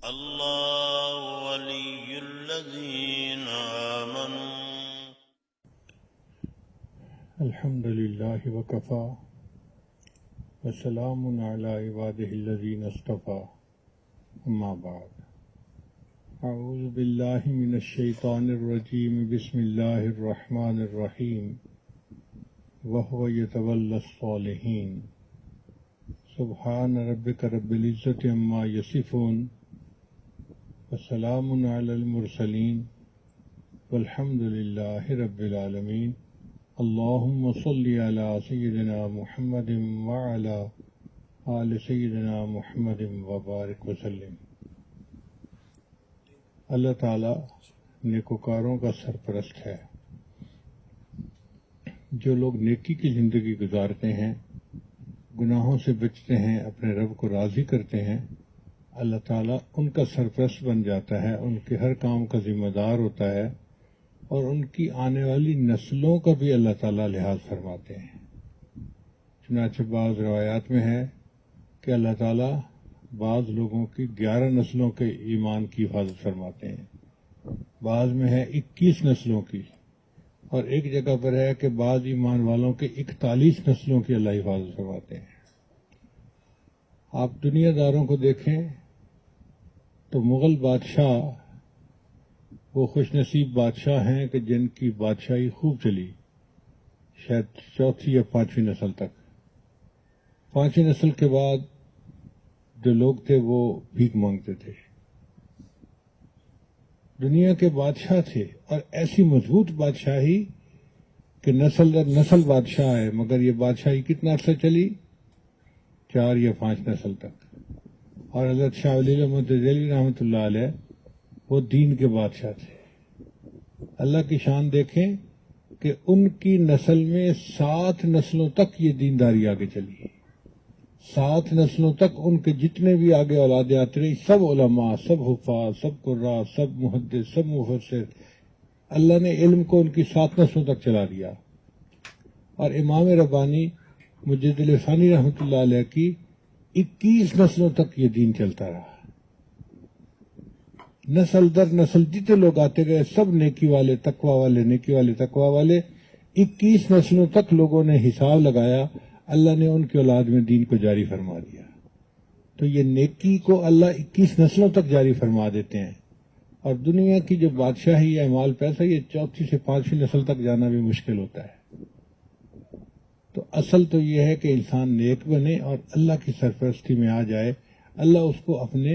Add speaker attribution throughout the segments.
Speaker 1: الله ولي الذين آمنوا.
Speaker 2: الحمد لله وكفى وسلام على عباده الذين اصطفى أما بعد. أعوذ بالله من الشيطان الرجيم. بسم الله الرحمن الرحيم. وهو يتولى الصالحين. سبحان ربك رب العزة عما يصفون وسلام على المرسلين والحمد لله رب العالمين. اللهم صل على سيدنا محمد وعلى آل سيدنا محمد وبارك وسلم. اللہ تعالیٰ نیکوکاروں کا سرپرست ہے. جو لوگ نیکی کی زندگی گزارتے ہیں، گناہوں سے بچتے ہیں، اپنے رب کو راضی کرتے ہیں، اللہ تعالیٰ ان کا سرپرست بن جاتا ہے، ان کے ہر کام کا ذمہ دار ہوتا ہے، اور ان کی آنے والی نسلوں کا بھی اللہ تعالیٰ لحاظ فرماتے ہیں. چنانچہ بعض روایات میں ہے کہ اللہ تعالیٰ بعض لوگوں کی 11 نسلوں کے ایمان کی حفاظت فرماتے ہیں، بعض میں ہے 21 نسلوں کی، اور ایک جگہ پر ہے کہ بعض ایمان والوں کے 41 نسلوں کی اللہ حفاظت فرماتے ہیں. آپ دنیا داروں کو دیکھیں تو مغل بادشاہ وہ خوش نصیب بادشاہ ہیں کہ جن کی بادشاہی خوب چلی، شاید 4تھی یا 5ویں نسل تک. 5ویں نسل کے بعد جو لوگ تھے وہ بھیک مانگتے تھے. دنیا کے بادشاہ تھے، اور ایسی مضبوط بادشاہی کہ نسل در نسل بادشاہ ہے، مگر یہ بادشاہی کتنا عرصہ چلی؟ 4 یا 5 نسل تک. اور حضرت شاہ ولی احمد دہلوی رحمۃ اللہ علیہ وہ دین کے بادشاہ تھے. اللہ کی شان دیکھیں کہ ان کی نسل میں 7 نسلوں تک یہ دینداری آگے چلی. 7 نسلوں تک ان کے جتنے بھی آگے اولادیں آتے رہی، سب علماء، سب حفاظ، سب قراء، سب محدث، سب مفسر. اللہ نے علم کو ان کی 7 نسلوں تک چلا دیا. اور امام ربانی مجد الثانی رحمۃ اللہ علیہ کی 21 نسلوں تک یہ دین چلتا رہا. نسل در نسل جتنے لوگ آتے گئے سب نیکی والے، تقوی والے، نیکی والے، تقوی والے. 21 نسلوں تک لوگوں نے حساب لگایا، اللہ نے ان کی اولاد میں دین کو جاری فرما دیا. تو یہ نیکی کو اللہ 21 نسلوں تک جاری فرما دیتے ہیں. اور دنیا کی جو بادشاہی یا مال پیسہ، یہ 4تھی سے 5ویں نسل تک جانا بھی مشکل ہوتا ہے. تو اصل تو یہ ہے کہ انسان نیک بنے اور اللہ کی سرپرستی میں آ جائے. اللہ اس کو اپنے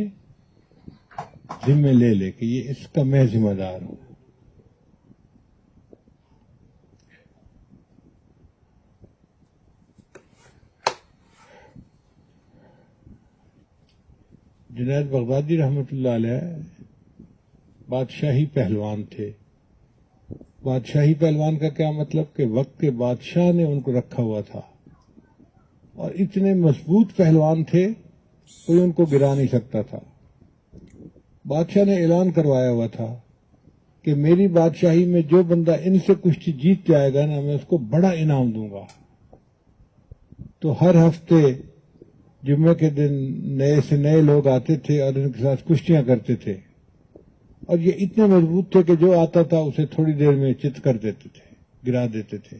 Speaker 2: ذمے لے لے کہ یہ اس کا میں ذمہ دار ہوں. جنید بغدادی رحمۃ اللہ علیہ بادشاہی پہلوان تھے. بادشاہی پہلوان کا کیا مطلب کہ وقت کے بادشاہ نے ان کو رکھا ہوا تھا، اور اتنے مضبوط پہلوان تھے کوئی ان کو گرا نہیں سکتا تھا. بادشاہ نے اعلان کروایا ہوا تھا کہ میری بادشاہی میں جو بندہ ان سے کشتی جیت جائے گا نا، میں اس کو بڑا انعام دوں گا. تو ہر ہفتے جمعے کے دن نئے سے نئے لوگ آتے تھے اور ان کے ساتھ کشتیاں کرتے تھے. اور یہ اتنے مضبوط تھے کہ جو آتا تھا اسے تھوڑی دیر میں چت کر دیتے تھے، گرا دیتے تھے.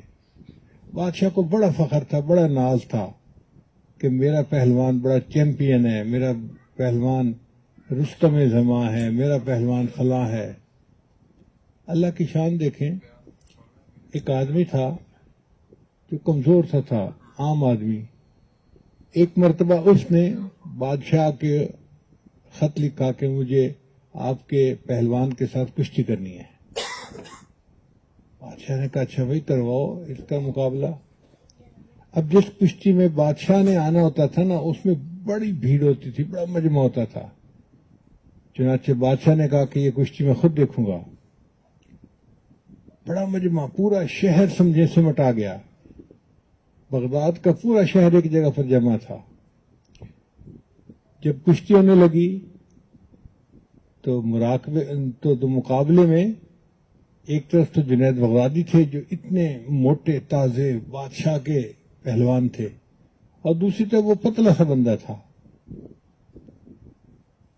Speaker 2: بادشاہ کو بڑا فخر تھا، بڑا ناز تھا کہ میرا پہلوان بڑا چیمپئن ہے، میرا پہلوان رستم زماں ہے، میرا پہلوان فلاں ہے. اللہ کی شان دیکھیں، ایک آدمی تھا جو کمزور سا تھا، عام آدمی. ایک مرتبہ اس نے بادشاہ کے خط لکھا کہ مجھے آپ کے پہلوان کے ساتھ کشتی کرنی ہے. بادشاہ نے کہا اچھا بھائی کرواؤ اس کا مقابلہ. اب جس کشتی میں بادشاہ نے آنا ہوتا تھا نا، اس میں بڑی بھیڑ ہوتی تھی، بڑا مجمع ہوتا تھا. چنانچہ بادشاہ نے کہا کہ یہ کشتی میں خود دیکھوں گا. بڑا مجمع، پورا شہر سمجھے سمٹا گیا. بغداد کا پورا شہر ایک جگہ پر جمع تھا. جب کشتی ہونے لگی تو مقابلے میں ایک طرف تو جنید بغدادی تھے جو اتنے موٹے تازے بادشاہ کے پہلوان تھے، اور دوسری طرف وہ پتلا سا بندہ تھا.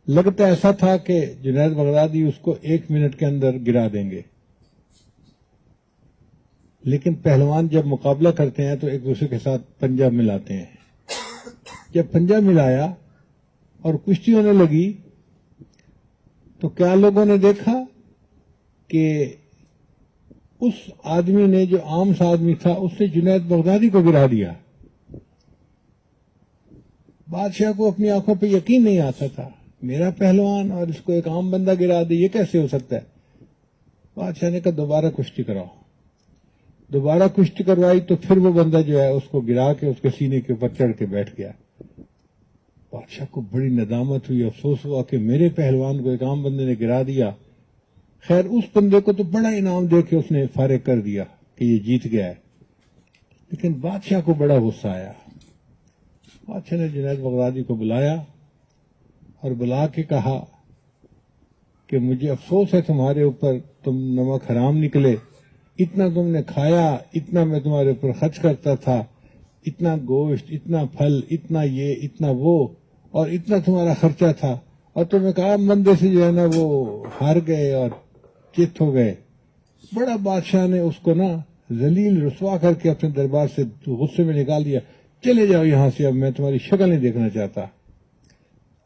Speaker 2: لگتا ایسا تھا کہ جنید بغدادی اس کو 1 منٹ کے اندر گرا دیں گے، لیکن پہلوان جب مقابلہ کرتے ہیں تو ایک دوسرے کے ساتھ پنجہ ملاتے ہیں۔ جب پنجہ ملایا اور کشتی ہونے لگی تو کیا لوگوں نے دیکھا کہ اس آدمی نے، جو عام سا آدمی تھا، اس نے جنید بغدادی کو گرا دیا۔ بادشاہ کو اپنی آنکھوں پہ یقین نہیں آتا تھا، میرا پہلوان اور اس کو ایک عام بندہ گرا دے، یہ کیسے ہو سکتا ہے؟ بادشاہ نے کہا دوبارہ کشتی کراؤ۔ دوبارہ کشتی کروائی تو پھر وہ بندہ جو ہے اس کو گرا کے اس کے سینے کے اوپر چڑھ کے بیٹھ گیا۔ بادشاہ کو بڑی ندامت ہوئی، افسوس ہوا کہ میرے پہلوان کو ایک عام بندے نے گرا دیا۔ خیر اس بندے کو تو بڑا انعام دے کے اس نے فارغ کر دیا کہ یہ جیت گیا ہے، لیکن بادشاہ کو بڑا غصہ آیا۔ بادشاہ نے جنید بغدادی کو بلایا اور بلا کے کہا کہ مجھے افسوس ہے تمہارے اوپر، تم نمک حرام نکلے، اتنا تم نے کھایا، اتنا میں تمہارے اوپر خرچ کرتا تھا، اتنا گوشت، اتنا پھل، اتنا یہ، اتنا وہ، اور اتنا تمہارا خرچہ تھا، اور تمہیں کہا بندے سے جو ہے نا وہ ہار گئے اور چت ہو گئے۔ بڑا بادشاہ نے اس کو نا ذلیل رسوا کر کے اپنے دربار سے غصے میں نکال دیا، چلے جاؤ یہاں سے، اب میں تمہاری شکل نہیں دیکھنا چاہتا۔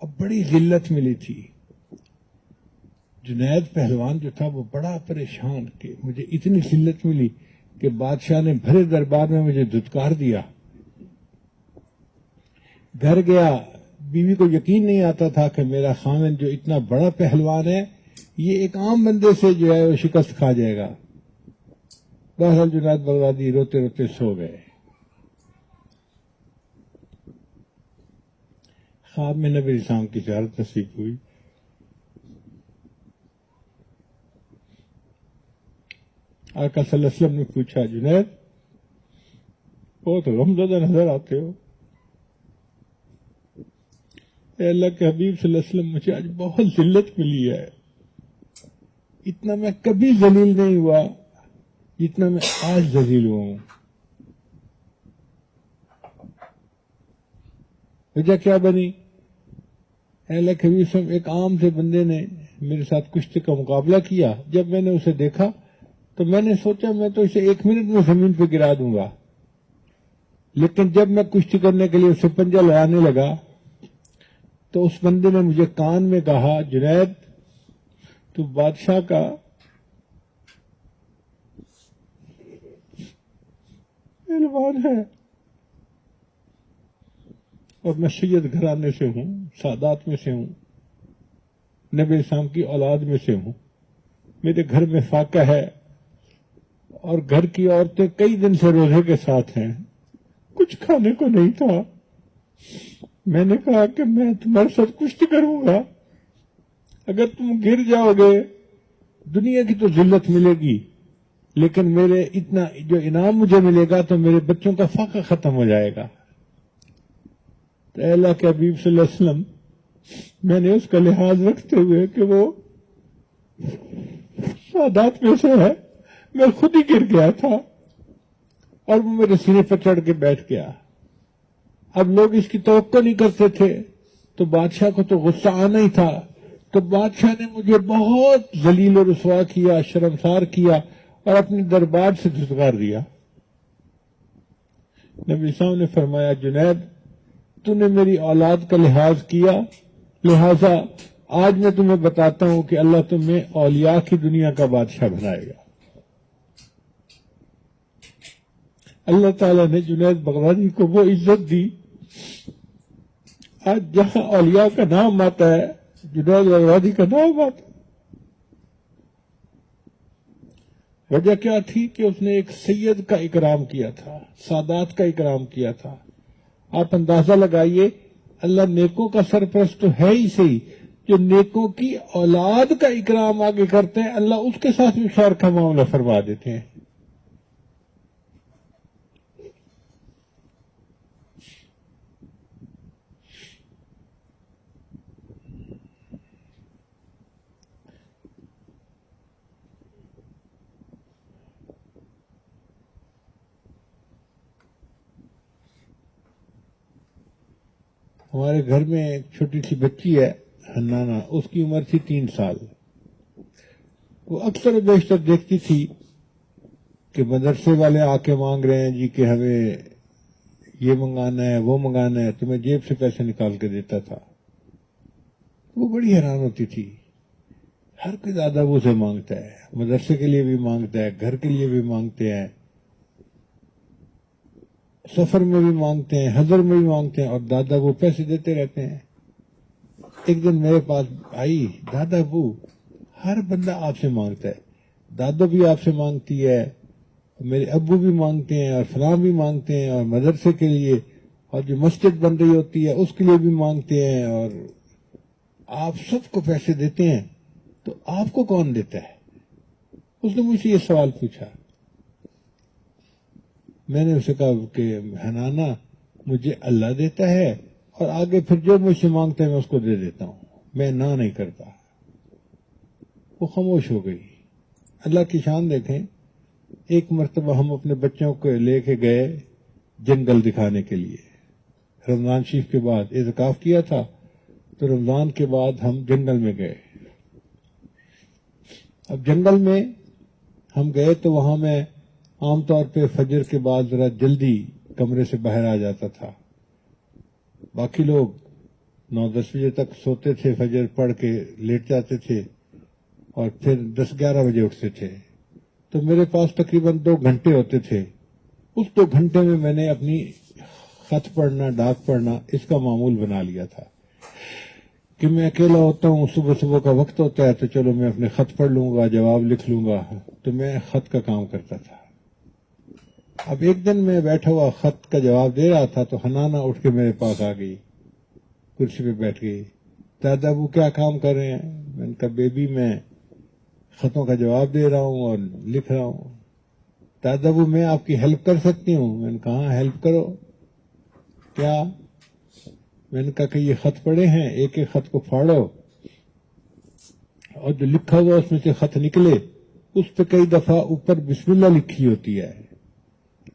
Speaker 2: اب بڑی ذلت ملی تھی۔ جنید پہلوان جو تھا وہ بڑا پریشان کہ مجھے اتنی ذلت ملی کہ بادشاہ نے بھرے دربار میں مجھے دھتکار دیا۔ گھر گیا، بیوی کو یقین نہیں آتا تھا کہ میرا خاوند جو اتنا بڑا پہلوان ہے یہ ایک عام بندے سے جو ہے وہ شکست کھا جائے گا۔ بہرحال جنید بغدادی روتے روتے سو گئے۔ خواب میں نبی اسلام کی زیارت نصیب ہوئی۔ آقا صلی اللہ علیہ وسلم نے پوچھا، جنید بہت غمزدہ نظر آتے ہو۔ اے اللہ کے حبیب صلی اللہ علیہ وسلم، مجھے آج بہت ذلت ملی ہے، اتنا میں کبھی ذلیل نہیں ہوا جتنا میں آج ذلیل ہوا ہوں۔ وجہ کیا بنی؟ اے اللہ کے حبیب صلی اللہ علیہ وسلم، ایک عام سے بندے نے میرے ساتھ کشتی کا مقابلہ کیا۔ جب میں نے اسے دیکھا تو میں نے سوچا میں تو اسے 1 منٹ میں زمین پہ گرا دوں گا، لیکن جب میں کشتی کرنے کے لیے اسے پنجہ لگانے لگا تو اس بندے نے مجھے کان میں کہا، جنید تو بادشاہ کا پہلوان ہے اور میں سید گھرانے سے ہوں، سادات میں سے ہوں، نبی اسلام کی اولاد میں سے ہوں، میرے گھر میں فاقہ ہے اور گھر کی عورتیں کئی دن سے روزے کے ساتھ ہیں، کچھ کھانے کو نہیں تھا۔ میں نے کہا کہ میں تمہارے ساتھ کشتی کروں گا، اگر تم گر جاؤ گے دنیا کی تو ذلت ملے گی، لیکن میرے اتنا جو انعام مجھے ملے گا تو میرے بچوں کا فاقہ ختم ہو جائے گا۔ تو اے اللہ کے حبیب صلی اللہ علیہ وسلم، میں نے اس کا لحاظ رکھتے ہوئے کہ وہ سادات میں سے ہے، میں خود ہی گر گیا تھا اور وہ میرے سینے پر چڑھ کے بیٹھ گیا۔ اب لوگ اس کی توقع نہیں کرتے تھے تو بادشاہ کو تو غصہ آنا ہی تھا، تو بادشاہ نے مجھے بہت ذلیل و رسوا کیا، شرمسار کیا اور اپنے دربار سے دھتکار دیا۔ نبی صاحب نے فرمایا، جنید تو نے میری اولاد کا لحاظ کیا، لہذا آج میں تمہیں بتاتا ہوں کہ اللہ تمہیں اولیاء کی دنیا کا بادشاہ بنائے گا۔ اللہ تعالیٰ نے جنید بغدادی کو وہ عزت دی، آج جہاں اولیاء کا نام آتا ہے جنید بغدادی کا نام آتا ہے۔ وجہ کیا تھی کہ اس نے ایک سید کا اکرام کیا تھا، سادات کا اکرام کیا تھا۔ آپ اندازہ لگائیے، اللہ نیکوں کا سرپرست تو ہے ہی صحیح، جو نیکوں کی اولاد کا اکرام آگے کرتے ہیں اللہ اس کے ساتھ بھی خیر کا معاملہ فرما دیتے ہیں۔ ہمارے گھر میں ایک چھوٹی سی بچی ہے، حنانہ، اس کی عمر تھی 3 سال. وہ اکثر و بیشتر دیکھتی تھی کہ مدرسے والے آ کے مانگ رہے ہیں جی کہ ہمیں یہ منگانا ہے وہ منگانا ہے، تو میں جیب سے پیسے نکال کے دیتا تھا. وہ بڑی حیران ہوتی تھی، ہر کوئی دادا ابو سے مانگتا ہے، مدرسے کے لیے بھی مانگتا ہے، گھر کے لیے بھی مانگتے ہیں، سفر میں بھی مانگتے ہیں، حضر میں بھی مانگتے ہیں، اور دادا ابو پیسے دیتے رہتے ہیں. ایک دن میرے پاس آئی، دادا ابو ہر بندہ آپ سے مانگتا ہے، دادا بھی آپ سے مانگتی ہے، میرے ابو بھی مانگتے ہیں، اور فلاں بھی مانگتے ہیں، اور مدرسے کے لیے، اور جو مسجد بن رہی ہوتی ہے اس کے لیے بھی مانگتے ہیں، اور آپ سب کو پیسے دیتے ہیں، تو آپ کو کون دیتا ہے؟ اس نے مجھ سے یہ سوال پوچھا. میں نے اسے کہا کہ حنانہ مجھے اللہ دیتا ہے، اور آگے پھر جو مجھ سے مانگتا ہے میں اس کو دے دیتا ہوں، میں نہ نہیں کرتا. وہ خاموش ہو گئی. اللہ کی شان دیکھیں، ایک مرتبہ ہم اپنے بچوں کو لے کے گئے جنگل دکھانے کے لیے. رمضان شریف کے بعد اعتکاف کیا تھا، تو رمضان کے بعد ہم جنگل میں گئے. اب جنگل میں ہم گئے تو وہاں میں عام طور پہ فجر کے بعد ذرا جلدی کمرے سے باہر آ جاتا تھا. باقی لوگ 9-10 بجے تک سوتے تھے، فجر پڑھ کے لیٹ جاتے تھے، اور پھر 10-11 بجے اٹھتے تھے. تو میرے پاس تقریباً 2 گھنٹے ہوتے تھے. اس 2 گھنٹے میں میں نے اپنی خط پڑھنا، ڈاک پڑھنا، اس کا معمول بنا لیا تھا کہ میں اکیلا ہوتا ہوں، صبح کا وقت ہوتا ہے، تو چلو میں اپنے خط پڑھ لوں گا، جواب لکھ لوں گا. تو میں خط کا کام کرتا تھا. اب ایک دن میں بیٹھا ہوا خط کا جواب دے رہا تھا، تو حنانہ اٹھ کے میرے پاس آ گئی، کرسی پہ بیٹھ گئی. دادا وہ کیا کام کر رہے ہیں؟ میں نے کہا بیبی میں خطوں کا جواب دے رہا ہوں اور لکھ رہا ہوں. دادا وہ میں آپ کی ہیلپ کر سکتی ہوں؟ میں نے کہا ہاں ہیلپ کرو. کیا؟ میں نے کہا کہ یہ خط پڑے ہیں، ایک ایک خط کو پھاڑو، اور جو لکھا ہوا اس میں سے خط نکلے اس پہ کئی دفعہ اوپر بسم اللہ لکھی ہوتی ہے.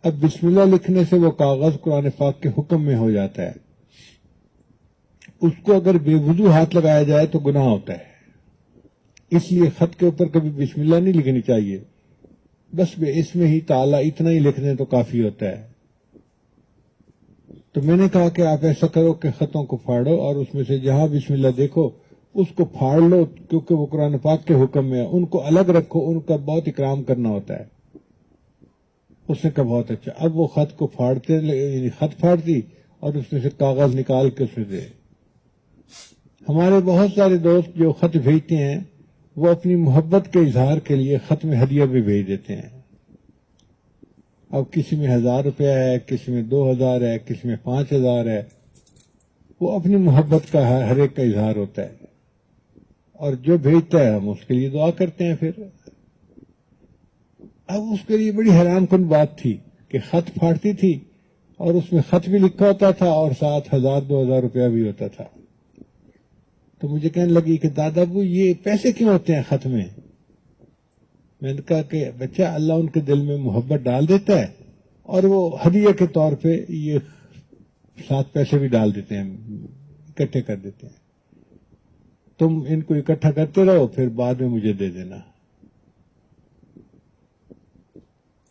Speaker 2: اب بسم اللہ لکھنے سے وہ کاغذ قرآن پاک کے حکم میں ہو جاتا ہے. اس کو اگر بے وضو ہاتھ لگایا جائے تو گناہ ہوتا ہے. اس لیے خط کے اوپر کبھی بسم اللہ نہیں لکھنی چاہیے، بس اس میں ہی تعالیٰ اتنا ہی لکھ دیں تو کافی ہوتا ہے. تو میں نے کہا کہ آپ ایسا کرو کہ خطوں کو پھاڑو، اور اس میں سے جہاں بسم اللہ دیکھو اس کو پھاڑ لو، کیونکہ وہ قرآن پاک کے حکم میں ہے. ان کو الگ رکھو، ان کا بہت اکرام کرنا ہوتا ہے. اس نے کہا بہت اچھا. اب وہ خط کو پھاڑتے، یعنی خط پھاڑتی اور اس میں سے کاغذ نکال کے اس میں دے. ہمارے بہت سارے دوست جو خط بھیجتے ہیں وہ اپنی محبت کے اظہار کے لیے خط میں ہدیہ بھی بھیج دیتے ہیں. اب کسی میں 1000 روپیہ ہے، کسی میں 2000 ہے، کسی میں 5000 ہے. وہ اپنی محبت کا ہر ایک کا اظہار ہوتا ہے، اور جو بھیجتا ہے ہم اس کے لیے دعا کرتے ہیں. پھر اب اس کے لیے بڑی حیران کن بات تھی کہ خط پھاڑتی تھی اور اس میں خط بھی لکھا ہوتا تھا اور ساتھ 1000-2000 روپیہ بھی ہوتا تھا. تو مجھے کہنے لگی کہ دادا ابو یہ پیسے کیوں ہوتے ہیں خط میں؟ میں نے کہا کہ بچہ اللہ ان کے دل میں محبت ڈال دیتا ہے، اور وہ ہدیہ کے طور پہ یہ 7 پیسے بھی ڈال دیتے ہیں، اکٹھے کر دیتے ہیں. تم ان کو اکٹھا کرتے رہو، پھر بعد میں مجھے دے دینا.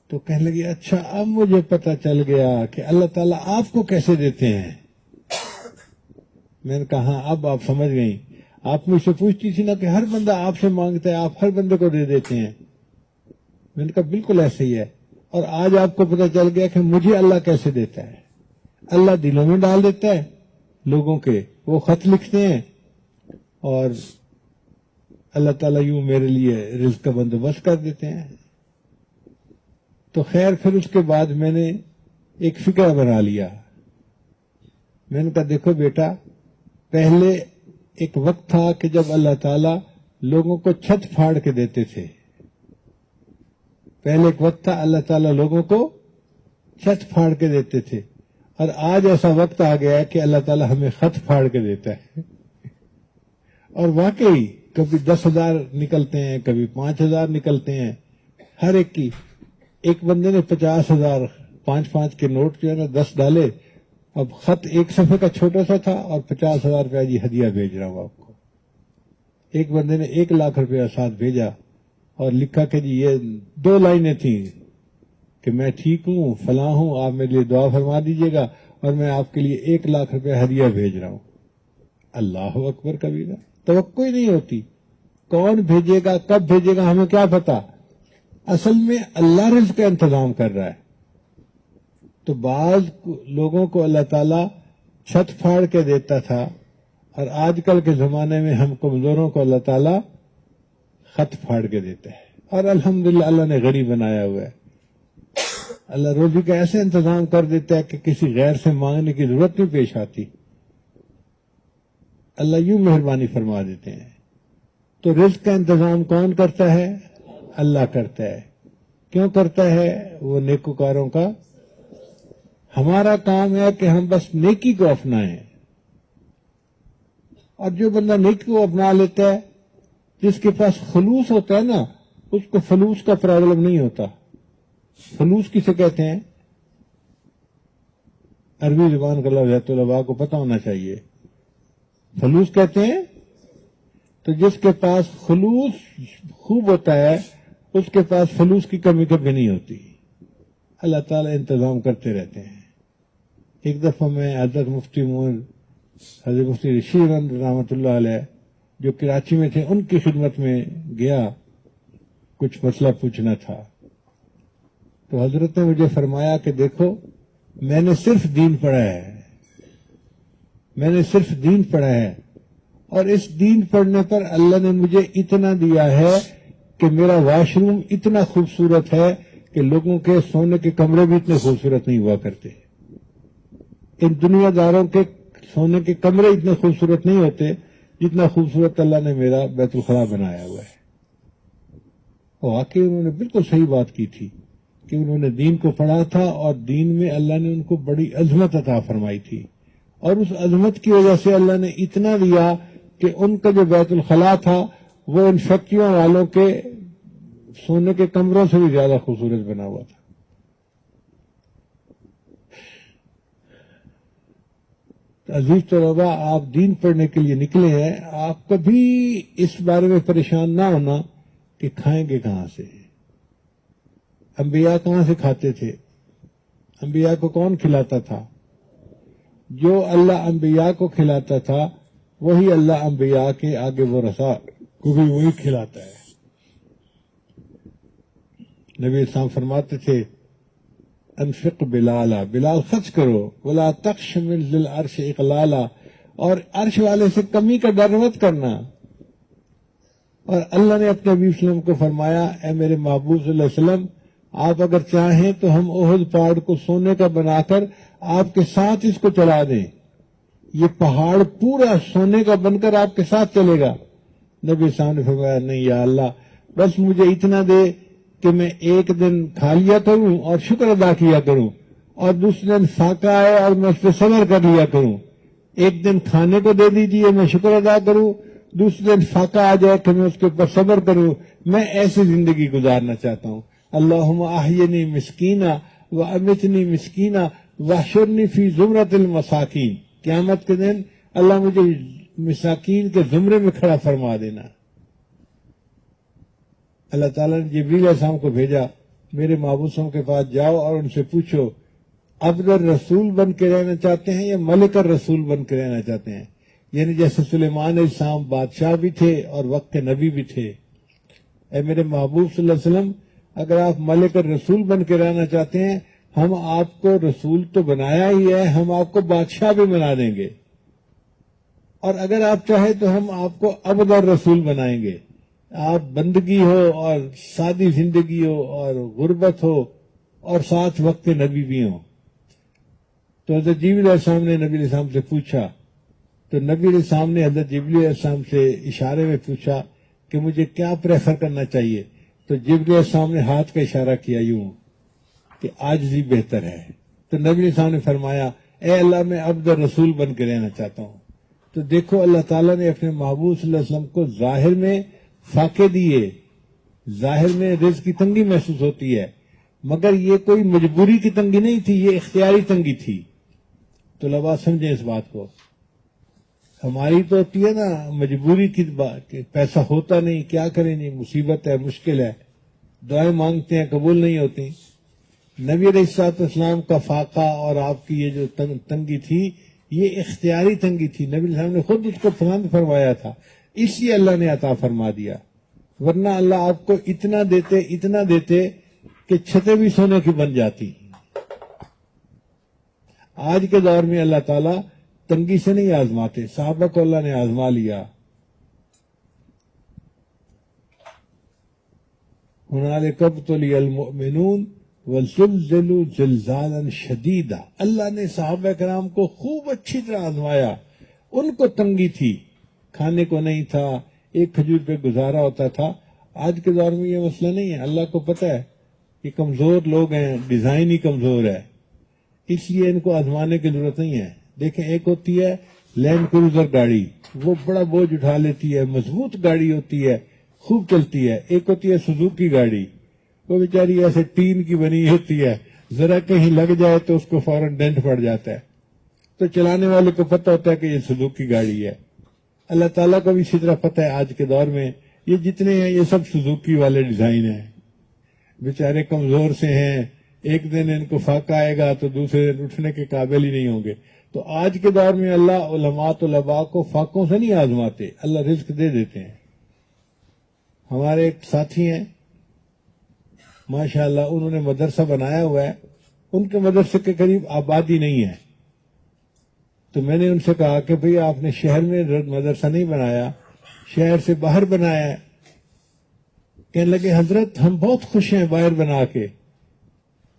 Speaker 2: تو کہنے لگی اچھا اب مجھے پتہ چل گیا کہ اللہ تعالیٰ آپ کو کیسے دیتے ہیں. میں نے کہا ہاں اب آپ سمجھ گئی. آپ مجھ سے پوچھتی تھی نا کہ ہر بندہ آپ سے مانگتا ہے، آپ ہر بندے کو دے دیتے ہیں. میں نے کہا بالکل ایسے ہی ہے. اور آج آپ کو پتہ چل گیا کہ مجھے اللہ کیسے دیتا ہے. اللہ دلوں میں ڈال دیتا ہے لوگوں کے، وہ خط لکھتے ہیں، اور اللہ تعالیٰ یوں میرے لیے رزق کا بندوبست کر دیتے ہیں. تو خیر پھر اس کے بعد میں نے ایک فکر بنا لیا. میں نے کہا دیکھو بیٹا، پہلے ایک وقت تھا کہ جب اللہ تعالیٰ لوگوں کو چھت پھاڑ کے دیتے تھے. پہلے ایک وقت تھا اللہ تعالیٰ لوگوں کو چھت پھاڑ کے دیتے تھے، اور آج ایسا وقت آ گیا ہے کہ اللہ تعالیٰ ہمیں خط پھاڑ کے دیتا ہے. اور واقعی کبھی 10,000 نکلتے ہیں، کبھی 5,000 نکلتے ہیں. ہر ایک کی، ایک بندے نے 50,000 5 کے نوٹ جو ہے نا 10 ڈالے. اب خط ایک صفحے کا چھوٹا سا تھا اور 50,000 روپیہ جی ہدیہ بھیج رہا ہوں آپ کو. ایک بندے نے 1 لاکھ روپیہ ساتھ بھیجا اور لکھا کہ جی یہ 2 لائنیں تھیں کہ میں ٹھیک ہوں، فلاں ہوں، آپ میرے لیے دعا فرما دیجیے گا اور میں آپ کے لیے 1 لاکھ روپیہ ہدیہ بھیج رہا ہوں۔ اللہ اکبر کبیرہ، توقع ہی نہیں ہوتی کون بھیجے گا، کب بھیجے گا، ہمیں کیا پتا۔ اصل میں اللہ رزق کا انتظام کر رہا ہے۔ تو بعض لوگوں کو اللہ تعالیٰ چھت پھاڑ کے دیتا تھا، اور آج کل کے زمانے میں ہم کمزوروں کو اللہ تعالیٰ خط پھاڑ کے دیتا ہے، اور الحمدللہ اللہ نے غنی بنایا ہوا ہے۔ اللہ روزی کا ایسے انتظام کر دیتا ہے کہ کسی غیر سے مانگنے کی ضرورت نہیں پیش آتی۔ اللہ یوں مہربانی فرما دیتے ہیں۔ تو رزق کا انتظام کون کرتا ہے؟ اللہ کرتا ہے۔ کیوں کرتا ہے؟ وہ نیکوکاروں کا۔ ہمارا کام ہے کہ ہم بس نیکی کو اپنائیں، اور جو بندہ نیکی کو اپنا لیتا ہے، جس کے پاس خلوص ہوتا ہے نا، اس کو فلوس کا پرابلم نہیں ہوتا۔ فلوس کسے کہتے ہیں؟ عربی زبان کا لفظ ہے، تو طلباء کو پتہ ہونا چاہیے۔ فلوس کہتے ہیں تو جس کے پاس خلوص خوب ہوتا ہے، اس کے پاس فلوس کی کمی کبھی نہیں ہوتی۔ اللہ تعالیٰ انتظام کرتے رہتے ہیں۔ ایک دفعہ میں حضرت مفتی حضرت مفتی رشید رحمۃ اللہ علیہ جو کراچی میں تھے، ان کی خدمت میں گیا، کچھ مسئلہ پوچھنا تھا۔ تو حضرت نے مجھے فرمایا کہ دیکھو، میں نے صرف دین پڑھا ہے، میں نے صرف دین پڑھا ہے، اور اس دین پڑھنے پر اللہ نے مجھے اتنا دیا ہے کہ میرا واش روم اتنا خوبصورت ہے کہ لوگوں کے سونے کے کمرے بھی اتنے خوبصورت نہیں ہوا کرتے۔ ان دنیا داروں کے سونے کے کمرے اتنے خوبصورت نہیں ہوتے جتنا خوبصورت اللہ نے میرا بیت الخلا بنایا ہوا ہے۔ اور واقعی انہوں نے بالکل صحیح بات کی تھی کہ انہوں نے دین کو پڑھا تھا، اور دین میں اللہ نے ان کو بڑی عظمت عطا فرمائی تھی، اور اس عظمت کی وجہ سے اللہ نے اتنا دیا کہ ان کا جو بیت الخلا تھا وہ ان فیکٹریوں والوں کے سونے کے کمروں سے بھی زیادہ خوبصورت بنا ہوا تھا۔ عزیز طلباء، آپ دین پڑھنے کے لیے نکلے ہیں، آپ کبھی اس بارے میں پریشان نہ ہونا کہ کھائیں گے کہاں سے۔ انبیاء کہاں سے کھاتے تھے؟ انبیاء کو کون کھلاتا تھا؟ جو اللہ انبیاء کو کھلاتا تھا وہی اللہ انبیاء کے آگے وہ رسا کو بھی وہی کھلاتا ہے۔ نبی اسلام فرماتے تھے انفق بلالا، بلال خرچ کرو، ولا تخش من ذی العرش اقلالا، اور عرش والے سے کمی کا ڈر مت کرنا۔ اور اللہ نے اپنے نبی وسلم کو فرمایا، اے میرے محبوب صلی اللہ علیہ وسلم، آپ اگر چاہیں تو ہم احد پہاڑ کو سونے کا بنا کر آپ کے ساتھ اس کو چلا دیں، یہ پہاڑ پورا سونے کا بن کر آپ کے ساتھ چلے گا۔ نبی صاحب نے فرمایا نہیں یا اللہ، بس مجھے اتنا دے کہ میں ایک دن کھا لیا کروں اور شکر ادا کیا کروں، اور دوسرے دن فاقہ آئے اور میں اس پہ صبر کر لیا کروں۔ ایک دن کھانے کو دے دیجیے، میں شکر ادا کروں، دوسرے دن فاقہ آ جائے کہ میں اس کے اوپر صبر کروں۔ میں ایسی زندگی گزارنا چاہتا ہوں۔ اللہم احینی مسکینہ و امیتنی مسکینہ واحشرنی فی زمرۃ المساکین۔ قیامت کے دن اللہ مجھے مساکین کے زمرے میں کھڑا فرما دینا۔ اللہ تعالیٰ نے جبریل علیہ السلام کو بھیجا، میرے محبوسوں کے پاس جاؤ اور ان سے پوچھو عبد الرسول بن کے رہنا چاہتے ہیں یا ملک الرسول بن کے رہنا چاہتے ہیں؟ یعنی جیسے سلیمان علیہ السلام بادشاہ بھی تھے اور وقت کے نبی بھی تھے۔ اے میرے محبوب صلی اللہ علیہ وسلم، اگر آپ ملک الرسول بن کے رہنا چاہتے ہیں، ہم آپ کو رسول تو بنایا ہی ہے، ہم آپ کو بادشاہ بھی بنا دیں گے، اور اگر آپ چاہیں تو ہم آپ کو عبد الرسول بنائیں گے۔ آپ بندگی ہو اور سادی زندگی ہو اور غربت ہو اور ساتھ وقت نبی بھی ہوں۔ تو حضرت جبریل علیہ السلام نے نبی علیہ السلام سے پوچھا، تو نبی علیہ السلام نے حضرت جبریل علیہ السلام سے اشارے میں پوچھا کہ مجھے کیا پریفر کرنا چاہیے؟ تو جبریل علیہ السلام نے ہاتھ کا اشارہ کیا یوں کہ عاجزی بہتر ہے۔ تو نبی علیہ السلام نے فرمایا، اے اللہ، میں عبد الرسول بن کے رہنا چاہتا ہوں۔ تو دیکھو اللہ تعالیٰ نے اپنے محبوب صلی اللہ علیہ وسلم کو ظاہر میں فاقے دیے، ظاہر میں رزق کی تنگی محسوس ہوتی ہے، مگر یہ کوئی مجبوری کی تنگی نہیں تھی، یہ اختیاری تنگی تھی۔ طلباء سمجھیں اس بات کو۔ ہماری تو ہوتی ہے نا مجبوری کی بات کہ پیسہ ہوتا نہیں، کیا کریں جی، مصیبت ہے، مشکل ہے، دعائیں مانگتے ہیں قبول نہیں ہوتی. نبی علیہ الصلوۃ والسلام کا فاقہ اور آپ کی یہ جو تنگی تھی، یہ اختیاری تنگی تھی. نبی علیہ السلام نے خود اس کو پسند فرمایا تھا، اس لیے اللہ نے عطا فرما دیا. ورنہ اللہ آپ کو اتنا دیتے کہ چھتیں بھی سونے کی بن جاتی. آج کے دور میں اللہ تعالیٰ تنگی سے نہیں آزماتے، صحابہ کو اللہ نے آزما لیا. ہنالک ابتلی المؤمنون وزلزلوا زلزالا شدیدا. اللہ نے صحابہ کرام کو خوب اچھی طرح آزمایا. ان کو تنگی تھی، کھانے کو نہیں تھا، ایک کھجور پہ گزارا ہوتا تھا. آج کے دور میں یہ مسئلہ نہیں ہے. اللہ کو پتہ ہے کہ کمزور لوگ ہیں، ڈیزائن ہی کمزور ہے، اس لیے ان کو آزمانے کی ضرورت نہیں ہے. دیکھیں، ایک ہوتی ہے لینڈ کروزر گاڑی، وہ بڑا بوجھ اٹھا لیتی ہے، مضبوط گاڑی ہوتی ہے، خوب چلتی ہے. ایک ہوتی ہے سوزوکی گاڑی، وہ بیچاری ایسے ٹین کی بنی ہوتی ہے، ذرا کہیں لگ جائے تو اس کو فوراً ڈینٹ پڑ جاتا ہے. تو چلانے والے کو پتہ ہوتا ہے کہ یہ سوزوکی گاڑی ہے. اللہ تعالیٰ کو بھی اسی طرح پتہ ہے آج کے دور میں یہ جتنے ہیں یہ سب سوزوکی والے ڈیزائن ہیں. بیچارے کمزور سے ہیں، ایک دن ان کو فاقہ آئے گا تو دوسرے دن اٹھنے کے قابل ہی نہیں ہوں گے. تو آج کے دور میں اللہ علماء طلباء کو فاقوں سے نہیں آزماتے، اللہ رزق دے دیتے ہیں. ہمارے ایک ساتھی ہیں ماشاءاللہ، انہوں نے مدرسہ بنایا ہوا ہے. ان کے مدرسے کے قریب آبادی نہیں ہے. تو میں نے ان سے کہا کہ بھئی آپ نے شہر میں مدرسہ نہیں بنایا، شہر سے باہر بنایا ہے. کہنے لگے حضرت ہم بہت خوش ہیں باہر بنا کے.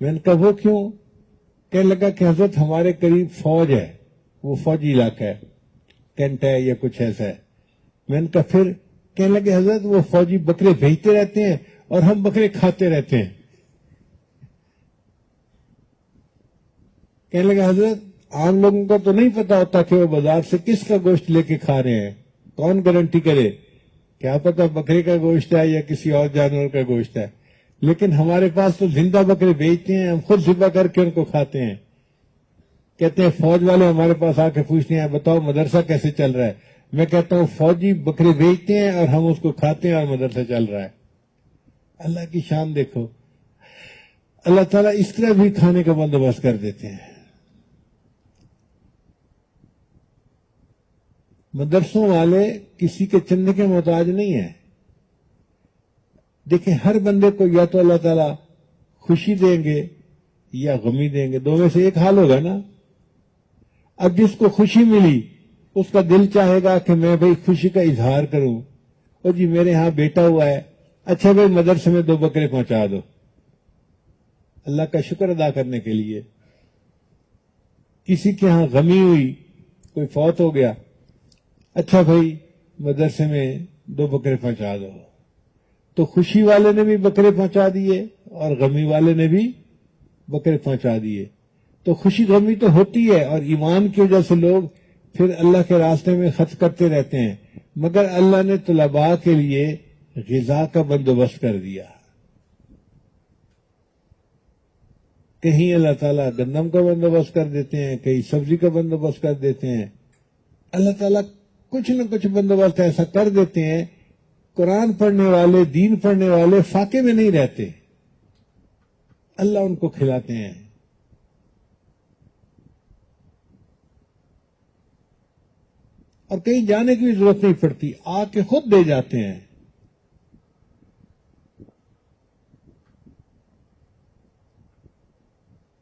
Speaker 2: میں نے کہا وہ کیوں؟ کہنے لگا کہ حضرت ہمارے قریب فوج ہے، وہ فوجی علاقہ ہے، کینٹ ہے یا کچھ ایسا ہے. میں نے کہا پھر؟ کہنے لگے حضرت وہ فوجی بکرے بھیجتے رہتے ہیں اور ہم بکرے کھاتے رہتے ہیں. کہنے لگا حضرت عام لوگوں کو تو نہیں پتا ہوتا کہ وہ بازار سے کس کا گوشت لے کے کھا رہے ہیں، کون گارنٹی کرے؟ کیا پتا بکرے کا گوشت ہے یا کسی اور جانور کا گوشت ہے. لیکن ہمارے پاس تو زندہ بکرے بیچتے ہیں، ہم خود ذبح کر کے ان کو کھاتے ہیں. کہتے ہیں فوج والے ہمارے پاس آ کے پوچھتے ہیں بتاؤ مدرسہ کیسے چل رہا ہے. میں کہتا ہوں فوجی بکرے بیچتے ہیں اور ہم اس کو کھاتے ہیں اور مدرسہ چل رہا ہے. اللہ کی شان دیکھو. اللہ تعالیٰ اس طرح بھی کھانے کا بندوبست کر دیتے ہیں. مدرسوں والے کسی کے چندے کے محتاج نہیں ہیں. دیکھیں ہر بندے کو یا تو اللہ تعالیٰ خوشی دیں گے یا غمی دیں گے، دو میں سے ایک حال ہوگا نا. اب جس کو خوشی ملی اس کا دل چاہے گا کہ میں بھئی خوشی کا اظہار کروں، اور جی میرے ہاں بیٹا ہوا ہے، اچھا بھئی مدرسے میں 2 بکرے پہنچا دو، اللہ کا شکر ادا کرنے کے لیے. کسی کے ہاں غمی ہوئی، کوئی فوت ہو گیا، اچھا بھائی مدرسے میں 2 بکرے پہنچا دو. تو خوشی والے نے بھی بکرے پہنچا دیے اور غمی والے نے بھی بکرے پہنچا دیے. تو خوشی غمی تو ہوتی ہے، اور ایمان کی وجہ سے لوگ پھر اللہ کے راستے میں خرچ کرتے رہتے ہیں. مگر اللہ نے طلباء کے لیے غذا کا بندوبست کر دیا. کہیں اللہ تعالیٰ گندم کا بندوبست کر دیتے ہیں، کہیں سبزی کا بندوبست کر دیتے ہیں. اللہ تعالیٰ کچھ نہ کچھ بندوبست ایسا کر دیتے ہیں. قرآن پڑھنے والے، دین پڑھنے والے فاقے میں نہیں رہتے، اللہ ان کو کھلاتے ہیں. اور کہیں جانے کی بھی ضرورت نہیں پڑتی، آ کے خود دے جاتے ہیں.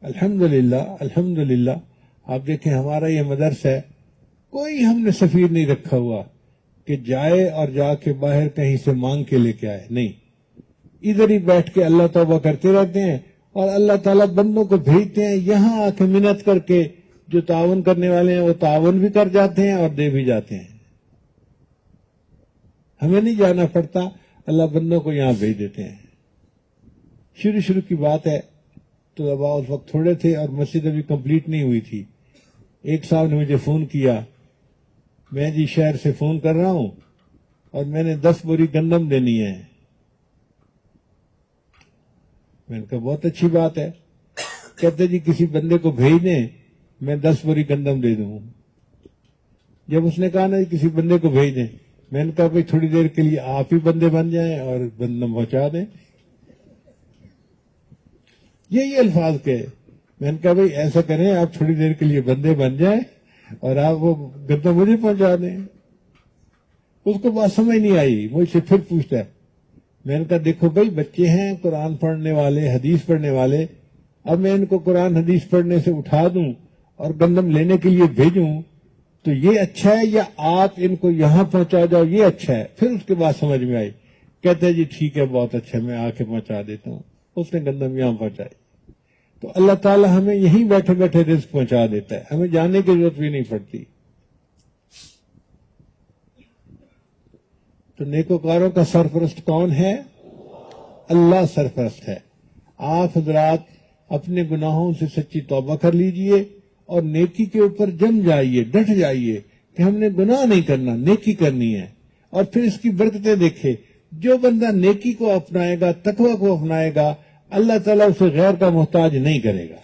Speaker 2: الحمدللہ الحمدللہ. آپ دیکھیں ہمارا یہ مدرسہ ہے، کوئی ہم نے سفیر نہیں رکھا ہوا کہ جائے اور جا کے باہر کہیں سے مانگ کے لے کے آئے. نہیں، ادھر ہی بیٹھ کے اللہ توبہ کرتے رہتے ہیں، اور اللہ تعالیٰ بندوں کو بھیجتے ہیں یہاں آ کے منت کر کے. جو تعاون کرنے والے ہیں وہ تعاون بھی کر جاتے ہیں اور دے بھی جاتے ہیں. ہمیں نہیں جانا پڑتا، اللہ بندوں کو یہاں بھیج دیتے ہیں. شروع کی بات ہے، تو ابا اس وقت تھوڑے تھے اور مسجد ابھی کمپلیٹ نہیں ہوئی تھی. ایک صاحب نے مجھے فون کیا، میں جی شہر سے فون کر رہا ہوں اور میں نے 10 بوری گندم دینی ہے. میں نے کہا بہت اچھی بات ہے. کہتے جی کسی بندے کو بھیج دیں، میں 10 بوری گندم دے دوں. جب اس نے کہا نا کسی بندے کو بھیج دیں، میں نے کہا بھائی تھوڑی دیر کے لیے آپ ہی بندے بن جائیں اور گندم پہنچا دیں، یہی الفاظ کے۔ میں نے کہا بھائی ایسا کریں آپ تھوڑی دیر کے لیے بندے بن جائیں اور آپ وہ گندم مجھے پہنچا دیں۔ اس کو بات سمجھ نہیں آئی، مجھ سے پھر پوچھتا ہے۔ میں نے کہا دیکھو بھائی بچے ہیں قرآن پڑھنے والے، حدیث پڑھنے والے، اب میں ان کو قرآن حدیث پڑھنے سے اٹھا دوں اور گندم لینے کے لیے بھیجوں تو یہ اچھا ہے یا آپ ان کو یہاں پہنچا جاؤ یہ اچھا ہے؟ پھر اس کے بعد سمجھ میں آئی، کہتے ہیں جی ٹھیک ہے بہت اچھا میں آ کے پہنچا دیتا ہوں۔ اس نے گندم یہاں پہنچائی۔ تو اللہ تعالیٰ ہمیں یہیں بیٹھے بیٹھے رزق پہنچا دیتا ہے، ہمیں جانے کی ضرورت بھی نہیں پڑتی۔ تو نیکوکاروں کا سرپرست کون ہے؟ اللہ سرپرست ہے۔ آپ حضرات اپنے گناہوں سے سچی توبہ کر لیجئے اور نیکی کے اوپر جم جائیے، ڈٹ جائیے کہ ہم نے گناہ نہیں کرنا، نیکی کرنی ہے، اور پھر اس کی برکتیں دیکھے۔ جو بندہ نیکی کو اپنائے گا، تقوی کو اپنائے گا، اللہ تعالیٰ اسے غیر کا محتاج نہیں کرے گا،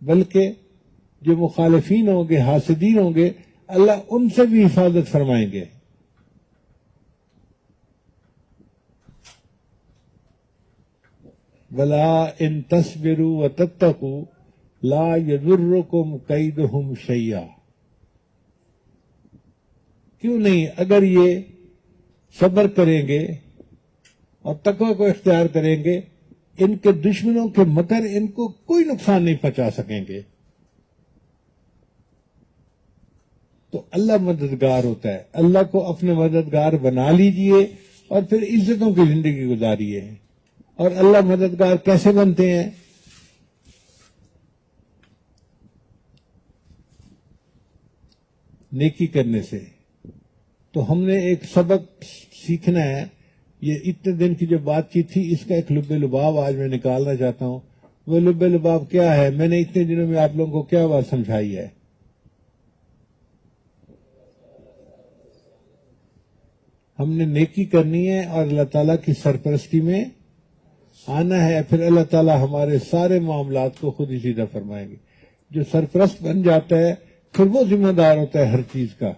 Speaker 2: بلکہ جو مخالفین ہوں گے، حاسدین ہوں گے، اللہ ان سے بھی حفاظت فرمائیں گے۔ وَلَا إِن تَصْبِرُوا وَتَتَّقُوا لَا يَضُرُّكُمْ كَيْدُهُمْ شَيْئًا۔ کیوں نہیں، اگر یہ صبر کریں گے اور تقوی کو اختیار کریں گے، ان کے دشمنوں کے مکر ان کو کوئی نقصان نہیں پہنچا سکیں گے۔ تو اللہ مددگار ہوتا ہے، اللہ کو اپنے مددگار بنا لیجئے اور پھر عزتوں کی زندگی گزاریے۔ اور اللہ مددگار کیسے بنتے ہیں؟ نیکی کرنے سے۔ تو ہم نے ایک سبق سیکھنا ہے، یہ اتنے دن کی جو بات چیت تھی اس کا ایک لب لباب آج میں نکالنا چاہتا ہوں۔ وہ لب لباب کیا ہے؟ میں نے اتنے دنوں میں آپ لوگوں کو کیا بات سمجھائی ہے؟ ہم نے نیکی کرنی ہے اور اللہ تعالیٰ کی سرپرستی میں آنا ہے، پھر اللہ تعالیٰ ہمارے سارے معاملات کو خود ہی سیدھا فرمائیں گے۔ جو سرپرست بن جاتا ہے پھر وہ ذمہ دار ہوتا ہے ہر چیز کا۔